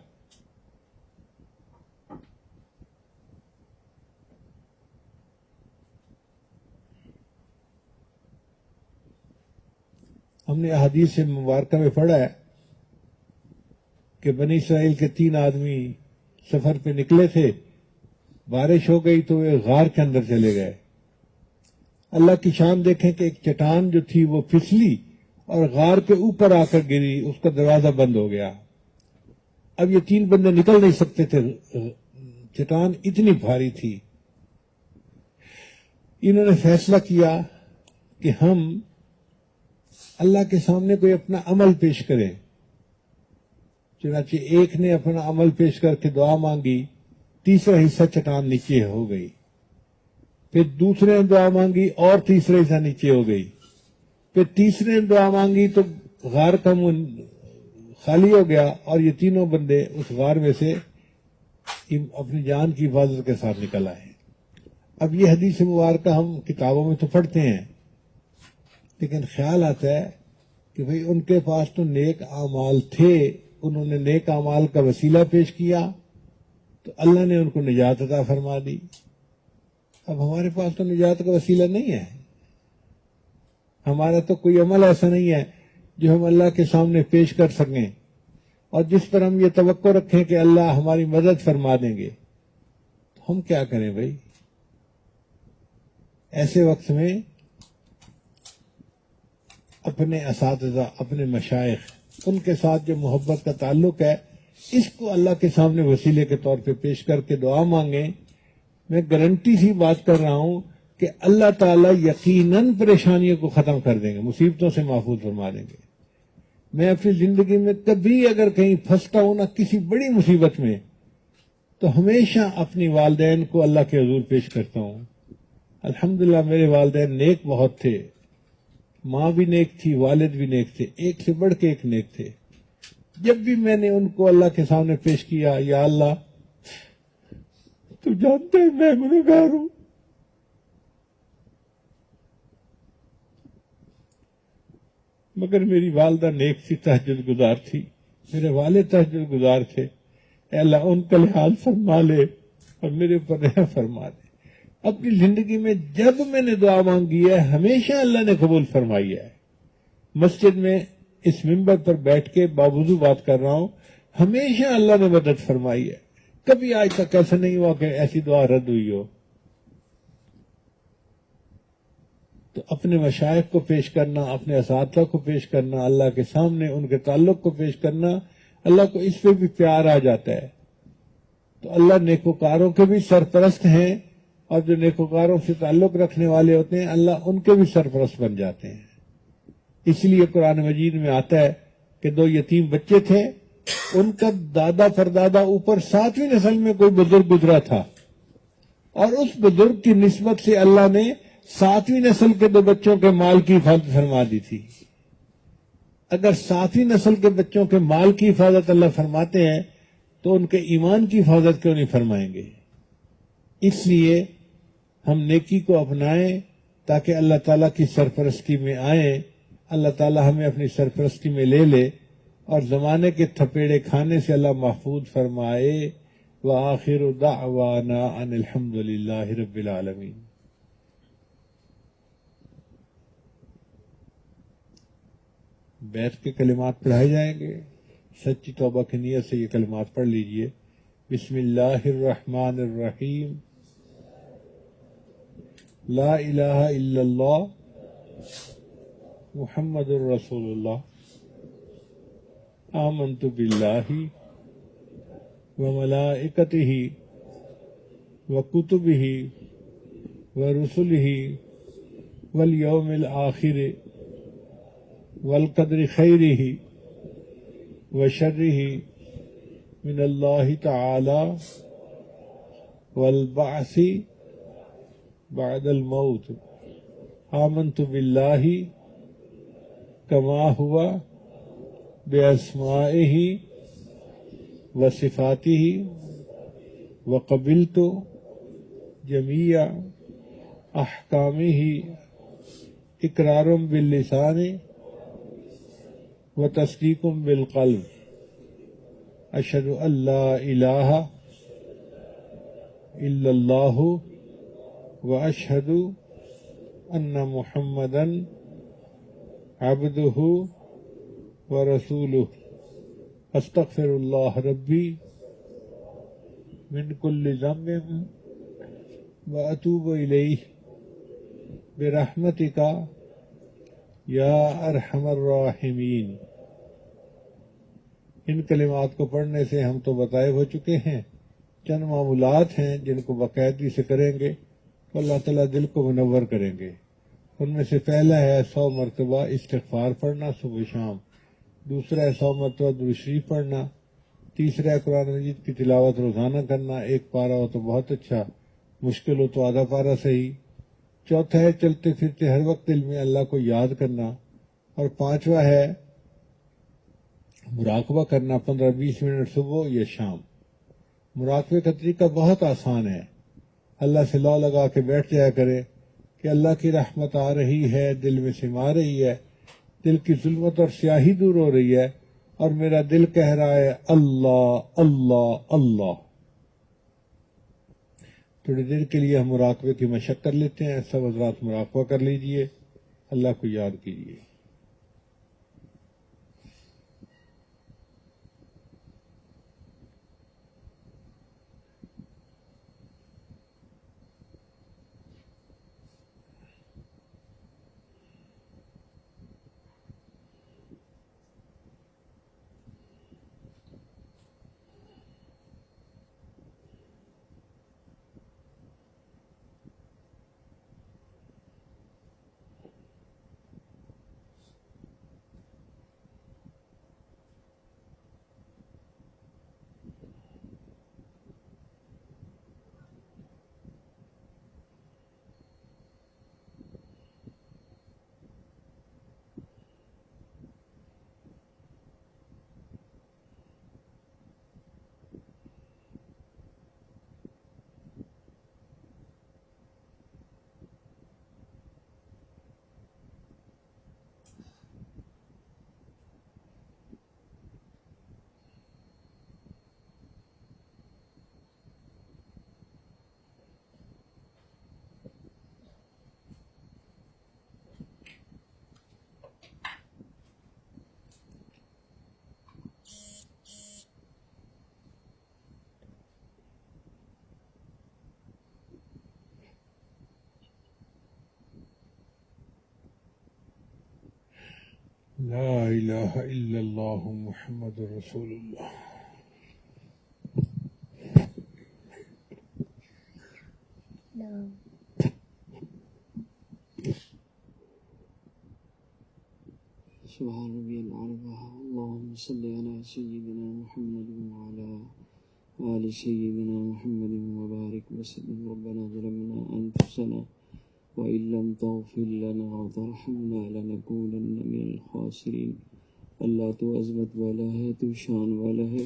Speaker 2: ہم نے احادیث مبارکہ میں پڑھا ہے کہ بنی اسرائیل کے 3 آدمی سفر پہ نکلے تھے، بارش ہو گئی تو وہ غار کے اندر چلے گئے۔ اللہ کی شان دیکھیں کہ ایک چٹان جو تھی وہ پھسلی اور غار کے اوپر آ کر گری، اس کا دروازہ بند ہو گیا۔ اب یہ 3 بندے نکل نہیں سکتے تھے، چٹان اتنی بھاری تھی۔ انہوں نے فیصلہ کیا کہ ہم اللہ کے سامنے کوئی اپنا عمل پیش کریں۔ چنانچہ ایک نے اپنا عمل پیش کر کے دعا مانگی، تیسرا حصہ چٹان نیچے ہو گئی۔ پھر دوسرے نے دعا مانگی اور تیسرا حصہ نیچے ہو گئی۔ پھر تیسرے نے دعا مانگی تو غار کا منہ خالی ہو گیا اور یہ تینوں بندے اس غار میں سے اپنی جان کی حفاظت کے ساتھ نکل آئے۔ اب یہ حدیث مبارکہ ہم کتابوں میں تو پڑھتے ہیں، لیکن خیال آتا ہے کہ بھئی ان کے پاس تو نیک اعمال تھے، انہوں نے نیک اعمال کا وسیلہ پیش کیا تو اللہ نے ان کو نجات عطا فرما دی۔ اب ہمارے پاس تو نجات کا وسیلہ نہیں ہے، ہمارا تو کوئی عمل ایسا نہیں ہے جو ہم اللہ کے سامنے پیش کر سکیں اور جس پر ہم یہ توقع رکھیں کہ اللہ ہماری مدد فرما دیں گے۔ تو ہم کیا کریں بھائی؟ ایسے وقت میں اپنے اساتذہ، اپنے مشائخ، ان کے ساتھ جو محبت کا تعلق ہے اس کو اللہ کے سامنے وسیلے کے طور پہ پیش کر کے دعا مانگیں۔ میں گارنٹی سی بات کر رہا ہوں کہ اللہ تعالیٰ یقیناً پریشانیوں کو ختم کر دیں گے، مصیبتوں سے محفوظ فرما دیں گے۔ میں اپنی زندگی میں کبھی اگر کہیں پھنستا ہوں نا کسی بڑی مصیبت میں تو ہمیشہ اپنی والدین کو اللہ کے حضور پیش کرتا ہوں۔ الحمدللہ میرے والدین نیک بہت تھے، ماں بھی نیک تھی، والد بھی نیک تھے، ایک سے بڑھ کے ایک نیک تھے۔ جب بھی میں نے ان کو اللہ کے سامنے پیش کیا، یا اللہ تو جانتے ہیں میں گنہگار ہوں، مگر میری والدہ نیک سی تہجد گزار تھی، میرے والد تہجد گزار تھے، اے اللہ ان کا لحاظ فرما لے اور میرے اوپر رحم فرما دے۔ اپنی زندگی میں جب میں نے دعا مانگی ہے ہمیشہ اللہ نے قبول فرمائی ہے۔ مسجد میں اس منبر پر بیٹھ کے باوضو بات کر رہا ہوں، ہمیشہ اللہ نے مدد فرمائی ہے، کبھی آج تک ایسا نہیں ہوا کہ ایسی دعا رد ہوئی ہو۔ تو اپنے مشائخ کو پیش کرنا، اپنے اساتذہ کو پیش کرنا، اللہ کے سامنے ان کے تعلق کو پیش کرنا، اللہ کو اس پہ بھی پیار آ جاتا ہے۔ تو اللہ نیکوکاروں کے بھی سرپرست ہیں، اور جو نیکوکاروں سے تعلق رکھنے والے ہوتے ہیں اللہ ان کے بھی سرپرست بن جاتے ہیں۔ اس لیے قرآن مجید میں آتا ہے کہ 2 یتیم بچے تھے، ان کا دادا پردادا اوپر 7ویں نسل میں کوئی بزرگ گزرا تھا، اور اس بزرگ کی نسبت سے اللہ نے 7ویں نسل کے 2 بچوں کے مال کی حفاظت فرما دی تھی۔ اگر 7ویں نسل کے بچوں کے مال کی حفاظت اللہ فرماتے ہیں تو ان کے ایمان کی حفاظت کیوں نہیں فرمائیں گے؟ اس لیے ہم نیکی کو اپنائیں تاکہ اللہ تعالیٰ کی سرپرستی میں آئیں، اللہ تعالیٰ ہمیں اپنی سرپرستی میں لے لے، اور زمانے کے تھپیڑے کھانے سے اللہ محفوظ فرمائے۔ وآخر دعوانا ان الحمد للہ رب العالمین۔ بیٹھ کے کلمات پڑھائے جائیں گے، سچی توبہ کی نیت سے یہ کلمات پڑھ لیجئے۔ بسم اللہ الرحمن الرحیم، لا الہ الا اللہ محمد الرسول اللہ، آمنت باللہ وملائکتہ وکتبہ ورسلہ والیوم الآخر والقدر خیرہ وشرہ من اللہ تعالی والبعث بعد الموت، آمنت باللہ کما ہوا باسمائہ وصفاتہ وقبلت جمیع احکامہ اقرار باللسان وتصدیق بالقلب، اشہد ان لا الہ الا اللہ واشہد ان محمدا عبدہ ورسولہ، استغفر اللہ ربی من کل ذنب واتوب الیہ برحمتک یا ارحم الراحمین۔ ان کلمات کو پڑھنے سے ہم تو بتائے ہو چکے ہیں، چند معمولات ہیں جن کو باقاعدگی سے کریں گے تو اللہ تعالیٰ دل کو منور کریں گے۔ ان میں سے پہلا ہے 100 مرتبہ استغفار پڑھنا صبح شام، دوسرا ہے 100 مرتبہ درود شریف پڑھنا، تیسرا ہے قرآن مجید کی تلاوت روزانہ کرنا، 1 پارہ ہو تو بہت اچھا، مشکل ہو تو آدھا پارہ صحیح، چوتھا ہے چلتے پھرتے ہر وقت دل میں اللہ کو یاد کرنا، اور 5واں ہے مراقبہ کرنا 15-20 منٹ صبح یا شام۔ مراقبے کا طریقہ بہت آسان ہے، اللہ سے لا لگا کے بیٹھ جایا کرے کہ اللہ کی رحمت آ رہی ہے، دل میں سما رہی ہے، دل کی ظلمت اور سیاہی دور ہو رہی ہے، اور میرا دل کہہ رہا ہے اللہ اللہ اللہ۔ تھوڑی دیر کے لیے ہم مراقبے کی مشق کر لیتے ہیں، سب حضرات مراقبہ کر لیجئے، اللہ کو یاد کیجئے۔ لا الہ الا اللہ محمد رسول اللہ.
Speaker 3: سبحان ربي الأعلى. اللهم صل على سيدنا محمد وعلى آل سيدنا محمد وبارك وسلم. ربنا ظلمنا أنفسنا وإن لم تغفر لنا وترحمنا لنكونن من الخاسرين. اللہ تو عظمت والا ہے، تو شان والا ہے،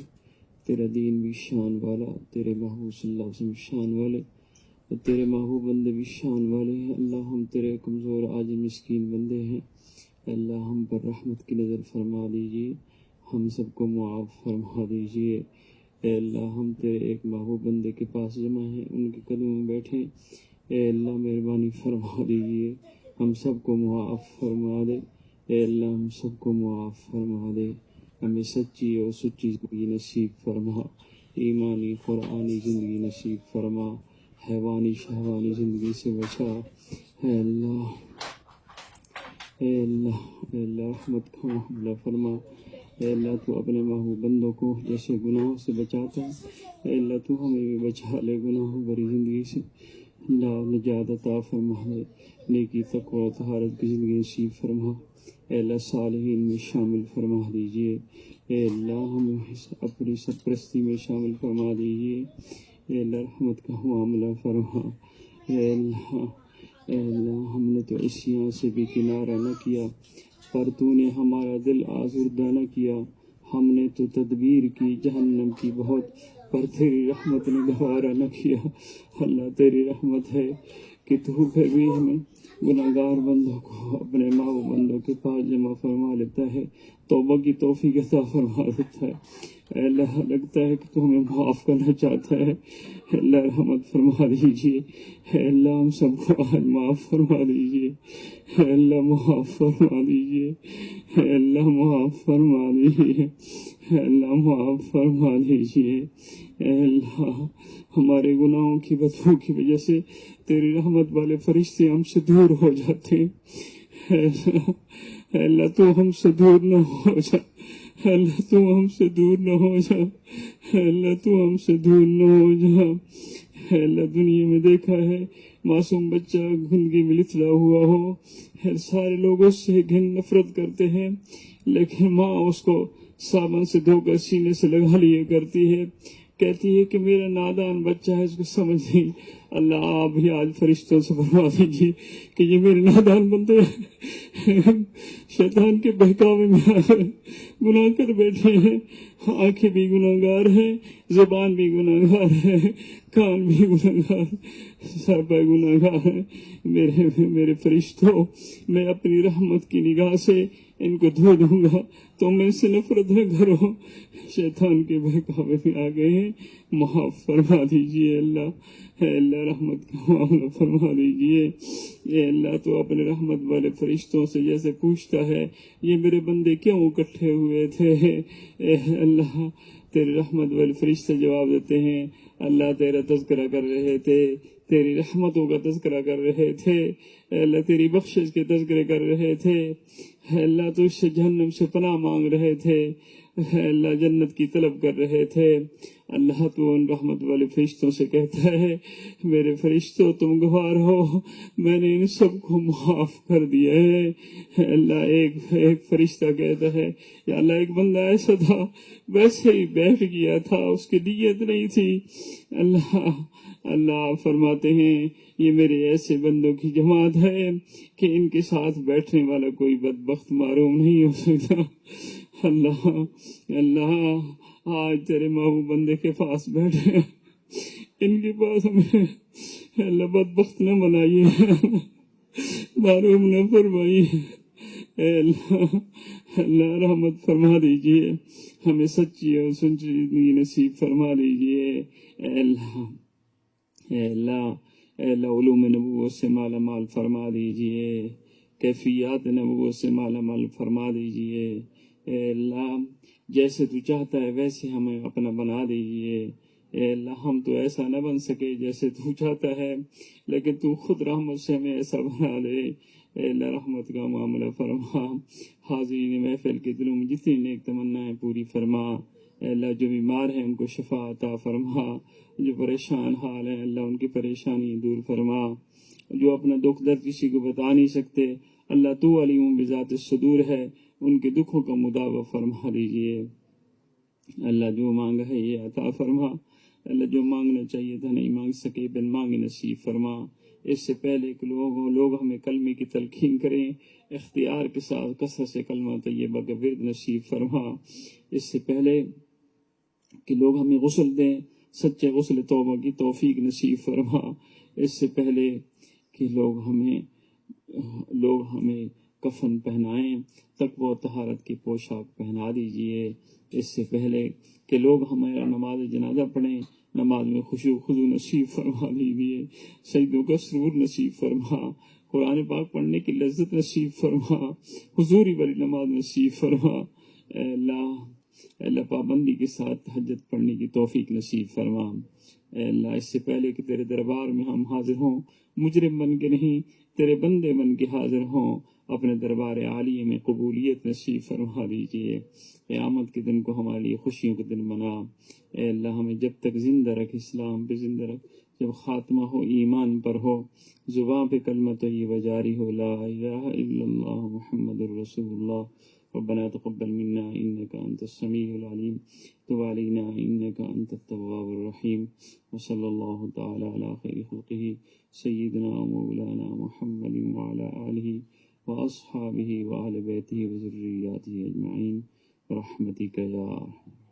Speaker 3: تیرا دین بھی شان والا، تیرے محبوب صلی اللہ علیہ وسلم شان والے، اور تیرے محبوب بندے بھی شان والے ہیں. اللہ ہم تیرے کمزور عاجز مسکین بندے ہیں. اللہ ہم پر رحمت کی نظر فرما دیجیے، ہم سب کو معاف فرما دیجیے. اے اللہ ہم تیرے ایک محبوب بندے کے پاس جمع ہیں، ان کے قدموں میں بیٹھیں. اے اللہ مہربانی فرما دیجیے، ہم سب کو معاف فرما دے. اے اللہ ہم سب کو معاف فرما دے. ہمیں سچی اور سچی زندگی نصیب فرما، ایمانی قرآنی زندگی نصیب فرما، حیوانی شہوانی زندگی سے بچا. اے اللہ اے اللہ اے اللہ رحمت کا معاملہ فرما. اے اللہ تو اپنے محبوب بندوں کو جیسے گناہوں سے بچاتا ہے، اے اللہ تو ہمیں بھی بچا لے گناہوں بری زندگی سے. اللہ نجات عطا فرما دے، نیکی تقوی و طہارت کی زندگی نصیب فرما. اے اللہ صالحین میں شامل فرما دیجیے. اے اللہ ہمیں اپنی سرپرستی میں شامل فرما دیجیے. اے اللہ رحمت کا معاملہ فرما. اے اللہ ہم نے تو عصیاں سے بھی کنارہ نہ کیا، پر تو نے ہمارا دل آزردہ نہ کیا. ہم نے تو تدبیر کی جہنم کی بہت، پر تیری رحمت نے گوارا نہ کیا. اللہ تیری رحمت ہے کہ تو پھر بھی ہمیں گناہ گار بندوں کو اپنے محبوب بندوں کے پاس جمع فرما لیتا ہے، توبہ کی توفیق عطا فرما دیتا ہے. اے اللہ لگتا ہے کہ تو ہمیں معاف کرنا چاہتا ہے. اے اللہ رحمت فرما دیجیے. اے اللہ ہم سب کو آج معاف فرما دیجیے. اے اللہ معاف فرما دیجیے. اے اللہ معاف فرما دیجیے. اے اللہ معاف فرما دیجیے. اے اللہ ہمارے گناہوں کی بدبو کی وجہ سے تیری رحمت والے فرشتے ہم سے دور ہو جاتے ہیں. اے اللہ تو ہم سے دور نہ ہو جا. اے اللہ تو ہم سے دور نہ ہو جا. اے اللہ تو ہم سے دور نہ ہو جا. اے اللہ دنیا میں دیکھا ہے معصوم بچہ گندگی میں لتڑا ہوا ہو، سارے لوگ اس سے گھن نفرت کرتے ہیں، لیکن ماں اس کو صابن سے دھو کر سینے سے لگا لیے کرتی ہے، کہتی ہے کہ میرا نادان بچہ ہے، اس کو سمجھ نہیں. اللہ آپ بھی آج فرشتوں سے فرما دیجیے کہ یہ میرے نادان بندے شیطان کے بہکاوے میں گناہ کر بیٹھے ہیں. آنکھیں بھی گناہ گار ہیں، زبان بھی گناہ گار ہے، کان بھی گناہ گار، سر پہ گناہ گار ہے. میرے فرشتوں، میں اپنی رحمت کی نگاہ سے ان کو دھو دوں گا، تم ان سے نفرت نہ کرو. شیطان کے بہکاوے میں آ گئے ہیں، معاف فرما دیجیے. اللہ اے اللہ رحمت کا معاملہ فرما دیجیے. اے اللہ تو اپنے رحمت والے فرشتوں سے جیسے پوچھتا ہے یہ میرے بندے کیوں اکٹھے ہوئے تھے، اے اللہ تیرے رحمت والے فرشتے جواب دیتے ہیں اللہ تیرا تذکرہ کر رہے تھے، تیری رحمتوں کا تذکرہ کر رہے تھے. اے اللہ تیری بخشش کے تذکرے کر رہے تھے. اے اللہ تو اس سے جہنم سے پناہ مانگ رہے تھے. اے اللہ جنت کی طلب کر رہے تھے. اللہ تو ان رحمت والے فرشتوں سے کہتا ہے میرے فرشتوں تم گوار ہو، میں نے ان سب کو معاف کر دیا ہے. اللہ ایک فرشتہ کہتا ہے یا اللہ ایک بندہ ایسا تھا ویسے ہی بیٹھ گیا تھا، اس کی نیت نہیں تھی. اللہ فرماتے ہیں یہ میرے ایسے بندوں کی جماعت ہے کہ ان کے ساتھ بیٹھنے والا کوئی بدبخت معروم نہیں ہو سکتا. اللہ آج تیرے محبوب بندے کے پاس بیٹھے، ان کے پاس ہمیں اللہ بدبخت نہ بنائیے، معروم نہ فرمائیے. اے اللہ رحمت فرما دیجیے، ہمیں سچی اور سچی زندگی نصیب فرما دیجیے. اے اللہ علوم نبوت سے مالا مال فرما دیجیے، کیفیات نبوت سے مالا مال فرما دیجیے. اے اللہ جیسے تو چاہتا ہے ویسے ہمیں اپنا بنا دیجیے. اے اللہ ہم تو ایسا نہ بن سکے جیسے تو چاہتا ہے، لیکن تو خود رحمت سے ہمیں ایسا بنا دے. اے اللہ رحمت کا معاملہ فرما، حاضرین محفل کے دلوں میں جتنی نیک تمنائیں پوری فرما، اے اللہ جو بیمار ہیں ان کو شفا عطا فرما، جو پریشان حال ہیں اللہ ان کی پریشانی دور فرما، جو اپنا دکھ درد کسی کو بتا نہیں سکتے اللہ تو علیم بذات الصدور ہے، ان کے دکھوں کا مداوع فرما دیجیے، اللہ جو مانگا ہے یہ عطا فرما، اللہ جو مانگنا چاہیے تھا نہیں مانگ سکے بن مانگ نصیب فرما۔ اس سے پہلے کہ لوگ ہمیں کلمے کی تلقین کریں، اختیار کے ساتھ کثرت سے کلمہ طیبہ کا ورد نصیب فرما۔ اس سے پہلے کہ لوگ ہمیں غسل دیں، سچے غسل توبہ کی توفیق نصیب فرما۔ اس سے پہلے کہ لوگ ہمیں کفن پہنائیں، تقوی و طہارت کی پوشاک پہنا دیجئے۔ اس سے پہلے کہ لوگ ہمارا نماز جنازہ پڑھیں، نماز میں خشوع خضوع نصیب فرما دیجئے، سجدوں کا سرور نصیب فرما، قرآن پاک پڑھنے کی لذت نصیب فرما، حضوری والی نماز نصیب فرما۔ اے اللہ پابندی کے ساتھ تہجد پڑھنے کی توفیق نصیب فرما۔ اے اللہ اس سے پہلے کہ تیرے دربار میں ہم حاضر ہوں، مجرم بن کے نہیں تیرے بندے بن کے حاضر ہوں، اپنے دربار عالیہ میں قبولیت نصیب فرما دیجیے۔ قیامت کے دن کو ہمارے لیے خوشیوں کے دن بنا۔ اے اللہ ہمیں جب تک زندہ رکھ، اسلام پہ زندہ رکھ، جب خاتمہ ہو ایمان پر ہو، زبان پہ کلمہ طیبہ جاری ہو، لا الہ الا اللہ محمد الرسول اللہ۔ ربنا تقبل منا انك انت السميع العليم تب علينا انك انت التواب الرحيم وصلى الله تعالى على خير خلقه سيدنا ومولانا محمد وعلى آله وأصحابه وأهل بيته وذرياته أجمعين برحمتك يا أرحم